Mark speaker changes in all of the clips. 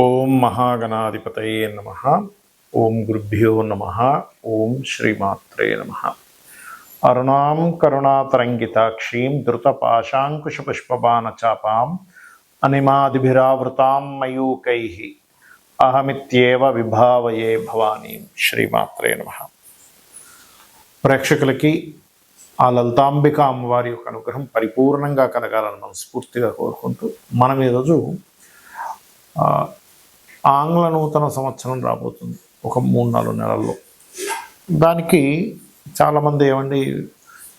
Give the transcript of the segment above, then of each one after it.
Speaker 1: ఓం మహాగణాధిపతయే నమ. ఓం గురుభ్యో నమ. ఓం శ్రీమాత్రే నమ. అరుణాం కరుణాతరంగితాక్షీం ధృతపాశాంకుశపుష్పబాణచాపాం అనిమాదిభిరావృతాం మయూకైః అహమిత్యేవ విభావయే భవానీం. శ్రీమాత్రే నమ. ప్రేక్షకులకి ఆ లలితాంబిక అమ్మవారి యొక్క అనుగ్రహం పరిపూర్ణంగా కలగాలని మనస్ఫూర్తిగా కోరుకుంటూ మనం ఈరోజు ఆంగ్ల నూతన సంవత్సరం రాబోతుంది ఒక 3-4 నెలల్లో. దానికి చాలామంది ఏమండి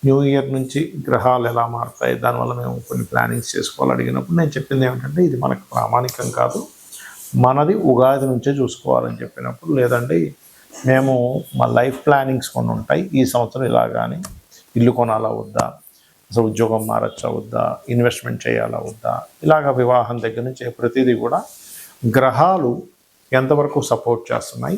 Speaker 1: న్యూ ఇయర్ నుంచి గ్రహాలు ఎలా మారుతాయి, దానివల్ల మేము కొన్ని ప్లానింగ్స్ చేసుకోవాలి అడిగినప్పుడు నేను చెప్పింది ఏమిటంటే ఇది మనకు ప్రామాణికం కాదు, మనది ఉగాది నుంచే చూసుకోవాలని చెప్పినప్పుడు, లేదండి మేము మా లైఫ్ ప్లానింగ్స్ కొన్ని ఉంటాయి, ఈ సంవత్సరం ఇలా కానీ ఇల్లు కొనాలా వద్దా, అసలు ఉద్యోగం మారచ్చా వద్దా, ఇన్వెస్ట్మెంట్ చేయాలా వద్దా, ఇలాగ వివాహం దగ్గర నుంచి ప్రతిదీ కూడా గ్రహాలు ఎంతవరకు సపోర్ట్ చేస్తున్నాయి,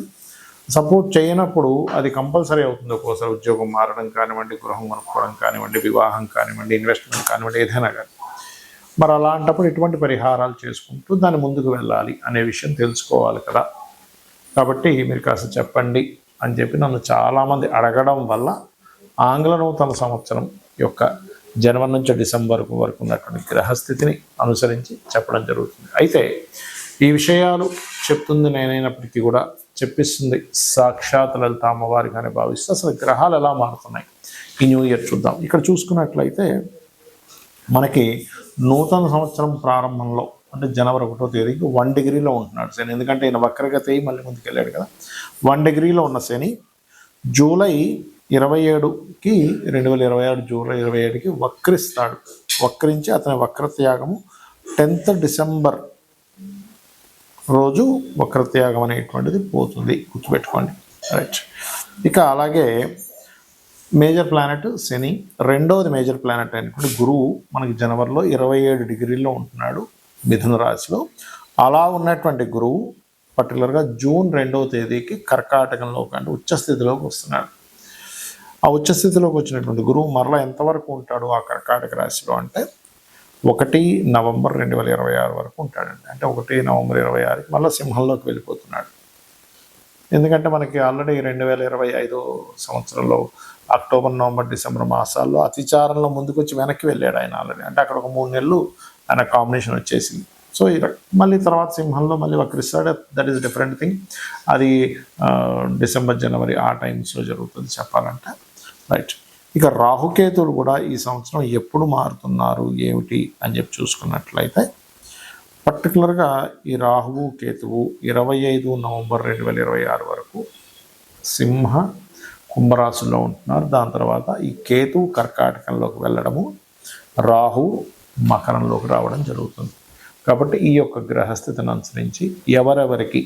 Speaker 1: సపోర్ట్ చేయనప్పుడు అది కంపల్సరీ అవుతుంది. ఒక్కోసారి ఉద్యోగం మారడం కానివ్వండి, గృహం కొనుక్కోవడం కానివ్వండి, వివాహం కానివ్వండి, ఇన్వెస్ట్మెంట్ కానివ్వండి, ఏదైనా కానీ. మరి అలాంటప్పుడు ఎటువంటి పరిహారాలు చేసుకుంటూ దాన్ని ముందుకు వెళ్ళాలి అనే విషయం తెలుసుకోవాలి కదా. కాబట్టి మీరు కాస్త చెప్పండి అని చెప్పి నన్ను చాలామంది అడగడం వల్ల ఆంగ్ల నూతన సంవత్సరం యొక్క జనవరి నుంచి డిసెంబర్ వరకు ఉన్నటువంటి గ్రహస్థితిని అనుసరించి చెప్పడం జరుగుతుంది. అయితే ఈ విషయాలు చెప్తుంది నేనైనప్పటికీ కూడా చెప్పిస్తుంది సాక్షాత్ లలిత అమ్మవారిగానే భావిస్తే అసలు గ్రహాలు ఎలా మారుతున్నాయి ఈ న్యూ ఇయర్ చూద్దాం. ఇక్కడ చూసుకున్నట్లయితే మనకి నూతన సంవత్సరం ప్రారంభంలో అంటే జనవరి 1వ తేదీకి 1 డిగ్రీలో ఉంటున్నాడు శని. ఎందుకంటే ఈయన వక్రగతి మళ్ళీ ముందుకు వెళ్ళాడు కదా. 1 డిగ్రీలో ఉన్న శని జూలై 27కి 2026 జూలై 27కి వక్రిస్తాడు. వక్రించి అతని వక్రత్యాగము 10th డిసెంబర్ రోజు వక్రత్యాగం అనేటువంటిది పోతుంది, గుర్తుపెట్టుకోండి. రైట్. ఇక అలాగే మేజర్ ప్లానెట్ శని, రెండవది మేజర్ ప్లానెట్ అయినటువంటి గురువు మనకి జనవరిలో 27 డిగ్రీల్లో ఉంటున్నాడు మిథున రాశిలో. అలా ఉన్నటువంటి గురువు పర్టికులర్గా జూన్ 2వ తేదీకి కర్కాటకంలోకి అంటే ఉచ్చస్థితిలోకి వస్తున్నాడు. ఆ ఉచ్చస్థితిలోకి వచ్చినటువంటి గురువు మరలా ఎంతవరకు ఉంటాడు ఆ కర్కాటక రాశిలో అంటే 1 నవంబర్ 2026 వరకు ఉంటాడండి. అంటే 1 నవంబర్ 2026కి మళ్ళీ సింహంలోకి వెళ్ళిపోతున్నాడు. ఎందుకంటే మనకి ఆల్రెడీ 2025 సంవత్సరంలో అక్టోబర్, నవంబర్, డిసెంబర్ మాసాల్లో అతిచారంలో ముందుకు వచ్చి వెనక్కి వెళ్ళాడు ఆయన ఆల్రెడీ. అంటే అక్కడ ఒక 3 నెలలు ఆయన కాంబినేషన్ వచ్చేసింది. సో మళ్ళీ తర్వాత సింహంలో మళ్ళీ వక్రిస్తాడు. That is different thing. అది డిసెంబర్, జనవరి ఆ టైమ్స్లో జరుగుతుంది చెప్పాలంటే. రైట్. ఇక రాహుకేతువులు కూడా ఈ సంవత్సరం ఎప్పుడు మారుతున్నారు ఏమిటి అని చెప్పి చూసుకున్నట్లయితే పర్టికులర్గా ఈ రాహువు కేతువు 25 నవంబర్ 2026 వరకు సింహ కుంభరాశుల్లో ఉంటున్నారు. దాని తర్వాత ఈ కేతువు కర్కాటకంలోకి వెళ్ళడము, రాహు మకరంలోకి రావడం జరుగుతుంది. కాబట్టి ఈ యొక్క గ్రహస్థితిని అనుసరించి ఎవరెవరికి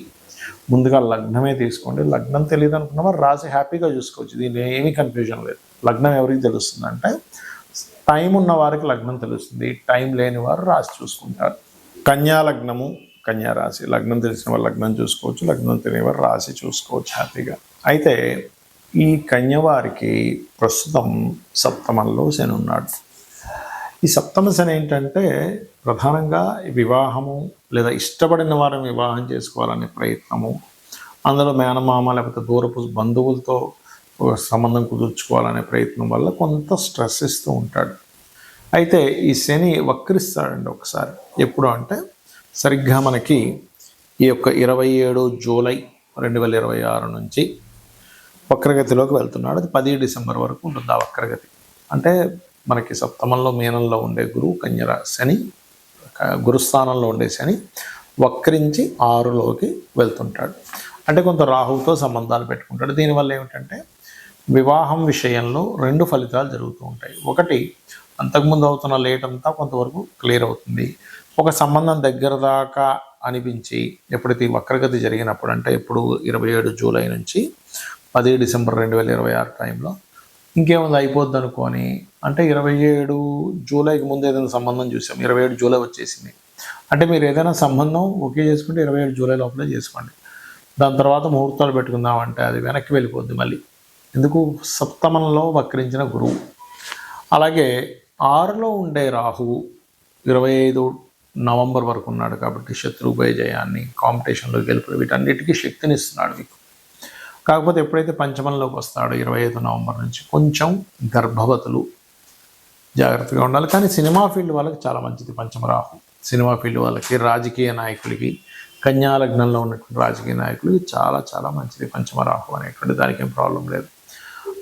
Speaker 1: ముందుగా లగ్నమే తీసుకోండి. లగ్నం తెలియదు అనుకున్న వారు రాశి హ్యాపీగా చూసుకోవచ్చు, దీనిలో ఏమీ కన్ఫ్యూజన్ లేదు. లగ్నం ఎవరికి తెలుస్తుంది అంటే టైం ఉన్న వారికి లగ్నం తెలుస్తుంది, టైం లేని వారు రాశి చూసుకుంటారు. కన్యా లగ్నము, కన్యా రాశి, లగ్నం తెలిసిన వారు లగ్నం చూసుకోవచ్చు, లగ్నం తెలియని వారు రాశి చూసుకోవచ్చు హ్యాపీగా. అయితే ఈ కన్యవారికి ప్రస్తుతం సప్తమంలో శని ఉన్నాడు. ఈ సప్తమ శని ఏంటంటే ప్రధానంగా వివాహము లేదా ఇష్టపడిన వారిని వివాహం చేసుకోవాలనే ప్రయత్నము, అందులో మేనమామ లేకపోతే దూరపు బంధువులతో సంబంధం కుదుర్చుకోవాలనే ప్రయత్నం వల్ల కొంత స్ట్రెస్ ఇస్తూ ఉంటాడు. అయితే ఈ శని వక్రిస్తాడండి ఒకసారి. ఎప్పుడు అంటే సరిగ్గా మనకి ఈ యొక్క 27 జూలై 2026 నుంచి వక్రగతిలోకి వెళ్తున్నాడు. అది 10 డిసెంబర్ వరకు ఉంటుంది ఆ వక్రగతి. అంటే మనకి సప్తమంలో మీనంలో ఉండే గురువు శని, గురుస్థానంలో ఉండే శని వక్రించి 6లోకి వెళ్తుంటాడు. అంటే కొంత రాహువుతో సంబంధాలు పెట్టుకుంటాడు. దీనివల్ల ఏమిటంటే వివాహం విషయంలో 2 ఫలితాలు జరుగుతూ ఉంటాయి. ఒకటి, అంతకుముందు అవుతున్న లేట్ అంతా కొంతవరకు క్లియర్ అవుతుంది. ఒక సంబంధం దగ్గర దాకా అనిపించి ఎప్పుడైతే వక్రగతి జరిగినప్పుడు అంటే ఎప్పుడు 27 జూలై నుంచి 10 డిసెంబర్ 2026 టైంలో ఇంకేముంది అయిపోద్ది అనుకొని అంటే 27 జూలైకి ముందు ఏదైనా సంబంధం చూసాం, 27 జూలై వచ్చేసింది అంటే మీరు ఏదైనా సంబంధం ఓకే చేసుకుంటే 27 జూలై లోపలే చేసుకోండి. దాని తర్వాత ముహూర్తాలు పెట్టుకుందామంటే అది వెనక్కి వెళ్ళిపోద్ది మళ్ళీ. ఎందుకు? సప్తమంలో వక్రించిన గురువు. అలాగే 6లో ఉండే రాహువు 25 నవంబర్ వరకు ఉన్నాడు కాబట్టి శత్రుభయ జయాన్ని, కాంపిటీషన్లో గెలుపులు, వీటన్నిటికీ శక్తిని ఇస్తున్నాడు మీకు. కాకపోతే ఎప్పుడైతే పంచమంలోకి వస్తాడో 25 నవంబర్ నుంచి కొంచెం గర్భవతులు జాగ్రత్తగా ఉండాలి. కానీ సినిమా ఫీల్డ్ వాళ్ళకి చాలా మంచిది పంచమరాహు. సినిమా ఫీల్డ్ వాళ్ళకి, రాజకీయ నాయకులకి, కన్యా లగ్నంలో ఉన్నటువంటి రాజకీయ నాయకులకి చాలా చాలా మంచిది పంచమరాహు అనేటువంటి, దానికి ఏం ప్రాబ్లం లేదు.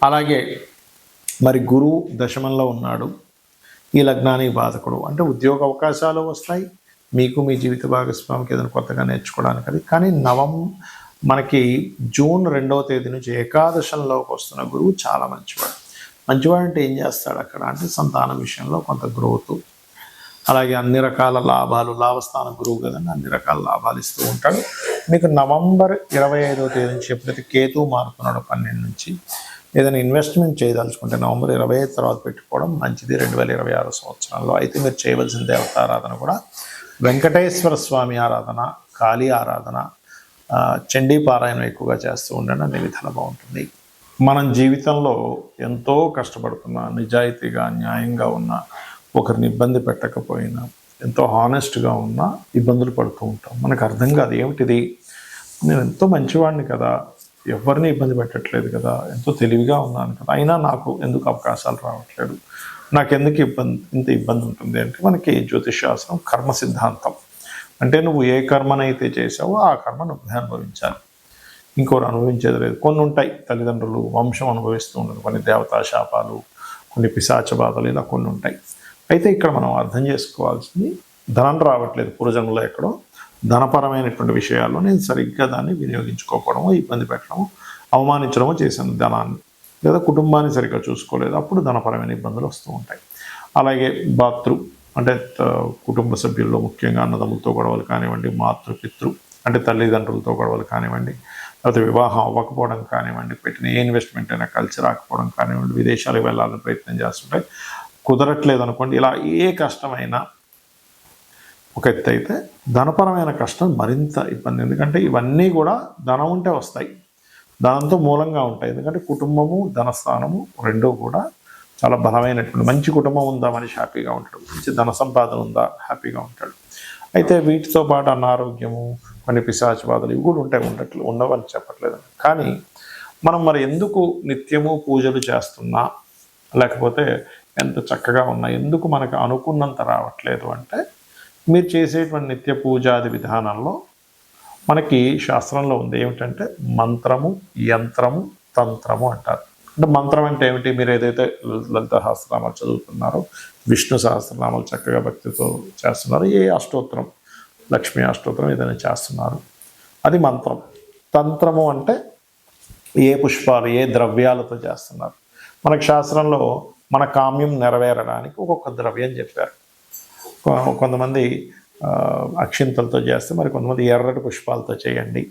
Speaker 1: అలాగే మరి గురువు దశమంలో ఉన్నాడు, ఈ లగ్నానికి బాధకుడు, అంటే ఉద్యోగ అవకాశాలు వస్తాయి మీకు, మీ జీవిత భాగస్వామికి ఏదైనా కొత్తగా నేర్చుకోవడానికి. అది కానీ మనకి జూన్ 2వ తేదీ నుంచి ఏకాదశంలోకి వస్తున్న గురువు చాలా మంచివాడు. మంచివాడు అంటే ఏం చేస్తాడు అక్కడ అంటే సంతానం విషయంలో కొంత గ్రోత్, అలాగే అన్ని రకాల లాభాలు, లాభస్థాన గురువు కదండి, అన్ని రకాల లాభాలు ఇస్తూ ఉంటాడు మీకు. నవంబర్ 25వ తేదీ నుంచి ఎప్పుడైతే కేతు మారుతున్నాడో 12 నుంచి ఏదైనా ఇన్వెస్ట్మెంట్ చేయదలుచుకుంటే నవంబర్ 25 తర్వాత పెట్టుకోవడం మంచిది 2026 సంవత్సరంలో. అయితే మీరు చేయవలసిన దేవతారాధన కూడా వెంకటేశ్వర స్వామి ఆరాధన, కాళీ ఆరాధన, చండీ పారాయణం ఎక్కువగా చేస్తూ ఉండండి, అన్ని విధాలు బాగుంటుంది. మనం జీవితంలో ఎంతో కష్టపడుతున్నా, నిజాయితీగా న్యాయంగా ఉన్న, ఒకరిని ఇబ్బంది పెట్టకపోయినా, ఎంతో హానెస్ట్గా ఉన్నా ఇబ్బందులు పడుతూ ఉంటాం. మనకు అర్థం కాదు ఏమిటిది, నేను ఎంతో మంచివాడిని కదా, ఎవరిని ఇబ్బంది పెట్టట్లేదు కదా, ఎంతో తెలివిగా ఉన్నాను కదా, అయినా నాకు ఎందుకు అవకాశాలు రావట్లేదు, నాకెందుకు ఇంత ఇబ్బంది ఉంటుంది అంటే మనకి జ్యోతిషాస్త్రం కర్మ సిద్ధాంతం. అంటే నువ్వు ఏ కర్మనైతే చేసావో ఆ కర్మ నువ్వు అనుభవించాలి, ఇంకోరు అనుభవించేది లేదు. కొన్ని ఉంటాయి, తల్లిదండ్రులు వంశం అనుభవిస్తూ ఉండదు, కొన్ని దేవతా శాపాలు, కొన్ని పిశాచ బాధలు, ఇలా కొన్ని ఉంటాయి. అయితే ఇక్కడ మనం అర్థం చేసుకోవాల్సింది, ధనం రావట్లేదు పూర్వజన్మలో ఎక్కడో ధనపరమైనటువంటి విషయాల్లో నేను సరిగ్గా దాన్ని వినియోగించుకోకపోవడమో, ఇబ్బంది పెట్టడమో, అవమానించడమో చేశాను ధనాన్ని, లేదా కుటుంబాన్ని సరిగ్గా చూసుకోలేదు, అప్పుడు ధనపరమైన ఇబ్బందులు వస్తూ ఉంటాయి. అలాగే అంటే కుటుంబ సభ్యుల్లో ముఖ్యంగా అన్నదమ్ములతో గొడవలు కానివ్వండి, మాతృపితృ అంటే తల్లిదండ్రులతో గొడవలు కానివ్వండి, లేకపోతే వివాహం అవ్వకపోవడం కానివ్వండి, పెట్టిన ఏ ఇన్వెస్ట్మెంట్ అయినా కలిసి రాకపోవడం కానివ్వండి, విదేశాలకు వెళ్ళాలని ప్రయత్నం చేస్తుంటే కుదరట్లేదు అనుకోండి, ఇలా ఏ కష్టమైనా ఒక ఎత్తు అయితే ధనపరమైన కష్టం మరింత ఇబ్బంది. ఎందుకంటే ఇవన్నీ కూడా ధనం ఉంటే వస్తాయి, ధనంతో మూలంగా ఉంటాయి. ఎందుకంటే కుటుంబము, ధనస్థానము రెండూ కూడా చాలా బలమైనటువంటి, మంచి కుటుంబం ఉందా మనిషి హ్యాపీగా ఉంటాడు, మంచి ధన సంపాదన ఉందా హ్యాపీగా ఉంటాడు. అయితే వీటితో పాటు అనారోగ్యము, కొన్ని పిశాచ బాధలు ఇవి కూడా ఉండవని చెప్పట్లేదు. కానీ మనం మరి ఎందుకు నిత్యము పూజలు చేస్తున్నా, లేకపోతే ఎంత చక్కగా ఉన్నా ఎందుకు మనకు అనుకున్నంత రావట్లేదు అంటే, మీరు చేసేటువంటి నిత్య పూజాది విధానంలో మనకి శాస్త్రంలో ఉంది ఏమిటంటే మంత్రము, యంత్రము, తంత్రము అంటారు. అంటే మంత్రం అంటే ఏమిటి, మీరు ఏదైతే లలిత సహస్రనామాలు చదువుతున్నారో, విష్ణు సహస్రనామాలు చక్కగా భక్తితో చేస్తున్నారు, ఏ అష్టోత్తరం, లక్ష్మీ అష్టోత్తరం ఏదైనా చేస్తున్నారు, అది మంత్రం. తంత్రము అంటే ఏ పుష్పాలు, ఏ ద్రవ్యాలతో చేస్తున్నారు. మనకు శాస్త్రంలో మన కామ్యం నెరవేరడానికి ఒక్కొక్క ద్రవ్యం చెప్పారు. కొంతమంది అక్షింతలతో చేస్తే, మరి కొంతమంది ఎర్రటి పుష్పాలతో చేయండి,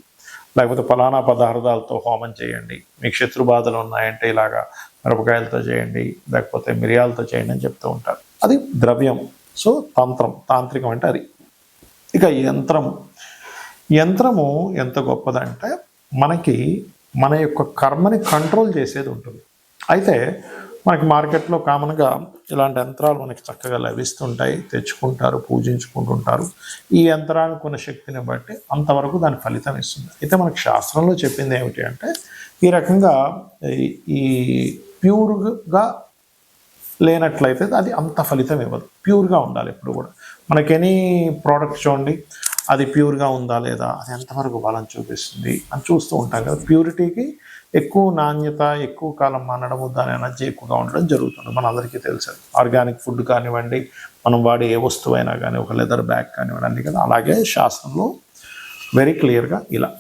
Speaker 1: లేకపోతే ఫలానా పదార్థాలతో హోమం చేయండి, మీకు శత్రు బాధలు ఉన్నాయంటే ఇలాగా మిరపకాయలతో చేయండి, లేకపోతే మిరియాలతో చేయండి అని చెప్తూ ఉంటారు. అది ద్రవ్యం. సో తంత్రం, తాంత్రికం అంటే అది. ఇక యంత్రము ఎంత గొప్పదంటే మనకి మన యొక్క కర్మని కంట్రోల్ చేసేది ఉంటుంది. అయితే మనకి మార్కెట్లో కామన్గా ఇలాంటి యంత్రాలు మనకి చక్కగా లభిస్తుంటాయి, తెచ్చుకుంటారు, పూజించుకుంటుంటారు. ఈ యంత్రానికి ఉన్న శక్తిని బట్టి అంతవరకు దాని ఫలితం ఇస్తుంది. అయితే మనకి శాస్త్రంలో చెప్పింది ఏమిటి అంటే, ఈ రకంగా ఈ ప్యూర్గా లేనట్లయితే అది అంత ఫలితం ఇవ్వదు. ప్యూర్గా ఉండాలి ఎప్పుడు కూడా. మనకి ఎనీ ప్రోడక్ట్ చూడండి, అది ప్యూర్గా ఉందా లేదా, అది ఎంతవరకు బలం చూపిస్తుంది అని చూస్తూ ఉంటాం కదా. ప్యూరిటీకి ఎక్కువ నాణ్యత, ఎక్కువ కాలం మనడము, దాని ఎనర్జీ ఎక్కువగా ఉండడం జరుగుతుంది, మన అందరికీ తెలుసు. ఆర్గానిక్ ఫుడ్ కానివ్వండి, మనం వాడే ఏ వస్తువు అయినా కానీ, ఒక లెదర్ బ్యాగ్ కానివ్వండి, అన్నీ కదా. అలాగే శాస్త్రంలో వెరీ క్లియర్గా ఇలా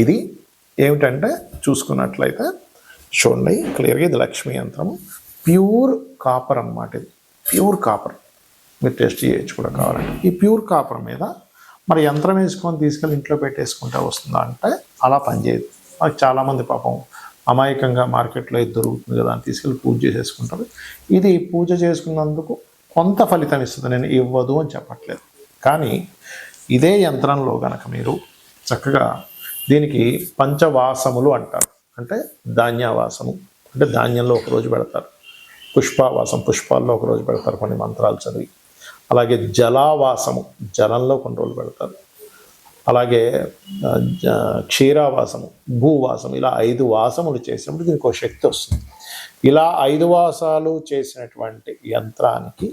Speaker 1: ఇది ఏమిటంటే చూసుకున్నట్లయితే చూడండి క్లియర్గా, ఇది లక్ష్మీ యంత్రము, ప్యూర్ కాపర్ అన్నమాట. ఇది ప్యూర్ కాపర్, మీరు టెస్ట్ చేయొచ్చు కూడా కావాలంటే. ఈ ప్యూర్ కాపర్ మీద మరి యంత్రం వేసుకొని తీసుకెళ్ళి ఇంట్లో పెట్టేసుకుంటే వస్తుందా అంటే అలా పనిచేయదు. మనకి చాలామంది పాపం అమాయకంగా మార్కెట్లో ఇది దొరుకుతుంది కదా అని తీసుకెళ్ళి పూజ చేసేసుకుంటారు. ఇది పూజ చేసుకున్నందుకు కొంత ఫలితం ఇస్తుంది, నేను ఇవ్వదు అని చెప్పట్లేదు. కానీ ఇదే యంత్రంలో కనుక మీరు చక్కగా దీనికి పంచవాసములు అంటారు. అంటే ధాన్యవాసము అంటే ధాన్యంలో ఒకరోజు పెడతారు, పుష్పవాసం పుష్పాల్లో ఒకరోజు పెడతారు కొన్ని మంత్రాలు చదివి, అలాగే జలావాసము, జలంలో కొన్ని రోజులు పెడతారు. అలాగే క్షీరావాసము, భూవాసం, ఇలా 5 వాసములు చేసినప్పుడు దీనికి ఒక శక్తి వస్తుంది. ఇలా 5 వాసాలు చేసినటువంటి యంత్రానికి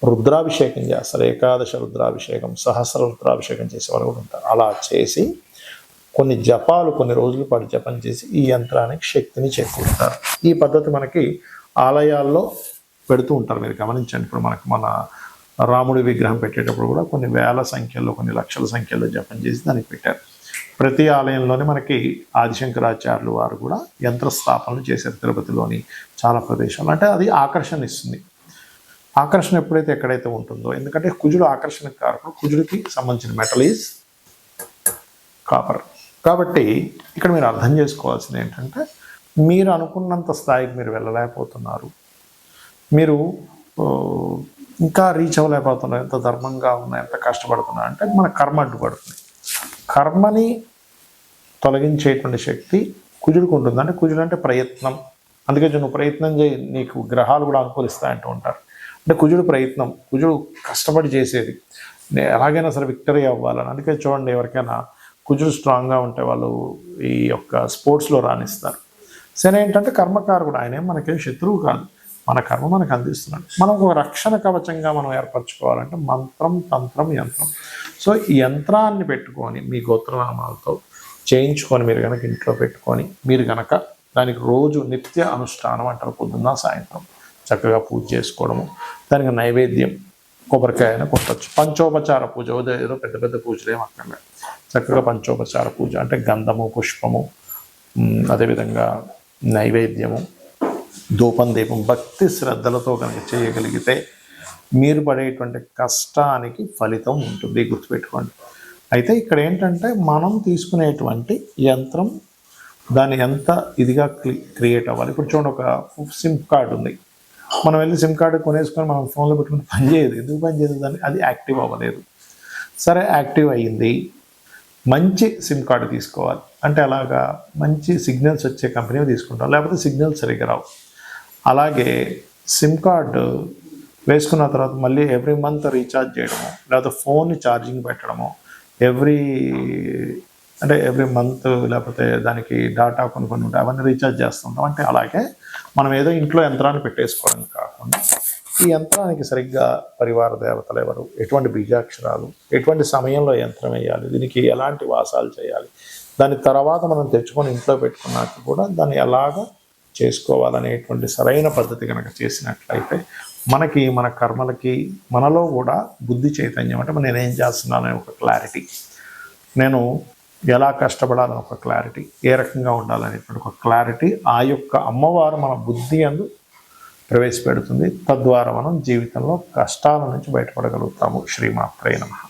Speaker 1: రుద్రాభిషేకం చేస్తారు. ఏకాదశ రుద్రాభిషేకం, సహస్ర రుద్రాభిషేకం చేసేవారు కూడా ఉంటారు. అలా చేసి కొన్ని జపాలు, కొన్ని రోజుల పాటు జపం చేసి ఈ యంత్రానికి శక్తిని చేకూరుతారు. ఈ పద్ధతి మనకి ఆలయాల్లో పెడుతూ ఉంటారు. మీరు గమనించండి, ఇప్పుడు మనకు మన రాముడి విగ్రహం పెట్టేటప్పుడు కూడా కొన్ని వేల సంఖ్యలో, కొన్ని లక్షల సంఖ్యలో జపం చేసి దానికి పెట్టారు. ప్రతి ఆలయంలోనే మనకి ఆదిశంకరాచార్యులు వారు కూడా యంత్ర స్థాపనలు చేశారు. తిరుపతిలోని చాలా ప్రదేశాలు. అంటే అది ఆకర్షణ ఇస్తుంది. ఆకర్షణ ఎప్పుడైతే ఎక్కడైతే ఉంటుందో, ఎందుకంటే కుజుడు ఆకర్షణకు కారకుడు, కుజుడికి సంబంధించిన మెటల్ ఈజ్ కాపర్. కాబట్టి ఇక్కడ మీరు అర్థం చేసుకోవాల్సింది ఏంటంటే, మీరు అనుకున్నంత స్థాయికి మీరు వెళ్ళలేకపోతున్నారు, మీరు ఇంకా రీచ్ అవ్వలేకపోతున్నారు, ఎంత ధర్మంగా ఉన్నా, ఎంత కష్టపడుతున్నారు అంటే మన కర్మ అడ్డుపడుతుంది. కర్మని తొలగించేటువంటి శక్తి కుజుడికి ఉంటుంది. అంటే కుజుడు అంటే ప్రయత్నం. అందుకే నువ్వు ప్రయత్నం చేయి, నీకు గ్రహాలు కూడా అనుకూలిస్తాయంటూ ఉంటారు. అంటే కుజుడు ప్రయత్నం, కుజుడు కష్టపడి చేసేది, ఎలాగైనా సరే విక్టరీ అవ్వాలని. అందుకే చూడండి, ఎవరికైనా కుజుడు స్ట్రాంగ్గా ఉంటే వాళ్ళు ఈ యొక్క స్పోర్ట్స్లో రాణిస్తారు. శని ఏంటంటే కర్మకారకుడు, ఆయన మనకేం శత్రువు కాదు, మన కర్మ మనకు అందిస్తున్నాడు. మనం ఒక రక్షణ కవచంగా మనం ఏర్పరచుకోవాలంటే మంత్రం, తంత్రం, యంత్రం. సో ఈ యంత్రాన్ని పెట్టుకొని మీ గోత్రనామాలతో చేయించుకొని మీరు కనుక ఇంట్లో పెట్టుకొని మీరు కనుక దానికి రోజు నిత్య అనుష్ఠానం అంటారు, పొద్దున్న సాయంత్రం చక్కగా పూజ చేసుకోవడము, దానికి నైవేద్యం కొబ్బరికాయన కొట్టచ్చు. పంచోపచార పూజ, ఏదో పెద్ద పెద్ద పూజలు ఏం అక్కర్లేదు, చక్కగా పంచోపచార పూజ అంటే గంధము, పుష్పము, అదేవిధంగా నైవేద్యము, ధూపం, దీపం, భక్తి శ్రద్ధలతో కనుక చేయగలిగితే మీరు పడేటువంటి కష్టానికి ఫలితం ఉంటుంది, గుర్తుపెట్టుకోండి. అయితే ఇక్కడ ఏంటంటే మనం తీసుకునేటువంటి యంత్రం దాన్ని ఎంత ఇదిగా క్రియేట్ అవ్వాలి. ఇప్పుడు చూడండి, ఒక సిమ్ కార్డు ఉంది, మనం వెళ్ళి సిమ్ కార్డు కొనేసుకొని మనం ఫోన్లో పెట్టుకుని పనిచేయదు. ఎందుకు పనిచేయదు? దాన్ని అది యాక్టివ్ అవ్వలేదు. సరే, యాక్టివ్ అయ్యింది, మంచి సిమ్ కార్డు తీసుకోవాలి. అంటే అలాగా మంచి సిగ్నల్స్ వచ్చే కంపెనీ తీసుకుంటాం, లేకపోతే సిగ్నల్స్ సరిగ్గా రావు. అలాగే సిమ్ కార్డు వేసుకున్న తర్వాత మళ్ళీ ఎవ్రీ మంత్ రీఛార్జ్ చేయడము, లేకపోతే ఫోన్ని ఛార్జింగ్ పెట్టడము, ఎవ్రీ మంత్, లేకపోతే దానికి డాటా కొన్ని ఉంటాయి, అవన్నీ రీఛార్జ్ చేస్తుంటాం. అంటే అలాగే మనం ఏదో ఇంట్లో యంత్రాన్ని పెట్టేసుకోవడం కాకుండా ఈ యంత్రానికి సరిగ్గా పరివార దేవతలు ఎవరు, ఎటువంటి బీజాక్షరాలు, ఎటువంటి సమయంలో యంత్రం వేయాలి, దీనికి ఎలాంటి వాసాలు చేయాలి, దాని తర్వాత మనం తెచ్చుకొని ఇంట్లో పెట్టుకున్నాక కూడా దాన్ని ఎలాగ చేసుకోవాలనేటువంటి సరైన పద్ధతి కనుక చేసినట్లయితే మనకి, మన కర్మలకి, మనలో కూడా బుద్ధి చైతన్యం, అంటే నేనేం చేస్తున్నాననే ఒక క్లారిటీ, నేను ఎలా కష్టపడాలని ఒక క్లారిటీ, ఏ రకంగా ఉండాలనేటువంటి ఒక క్లారిటీ ఆ యొక్క అమ్మవారు మన బుద్ధి అందు ప్రవేశపెడుతుంది. తద్వారా మనం జీవితంలో కష్టాల నుంచి బయటపడగలుగుతాము. శ్రీమాత్రే నమః.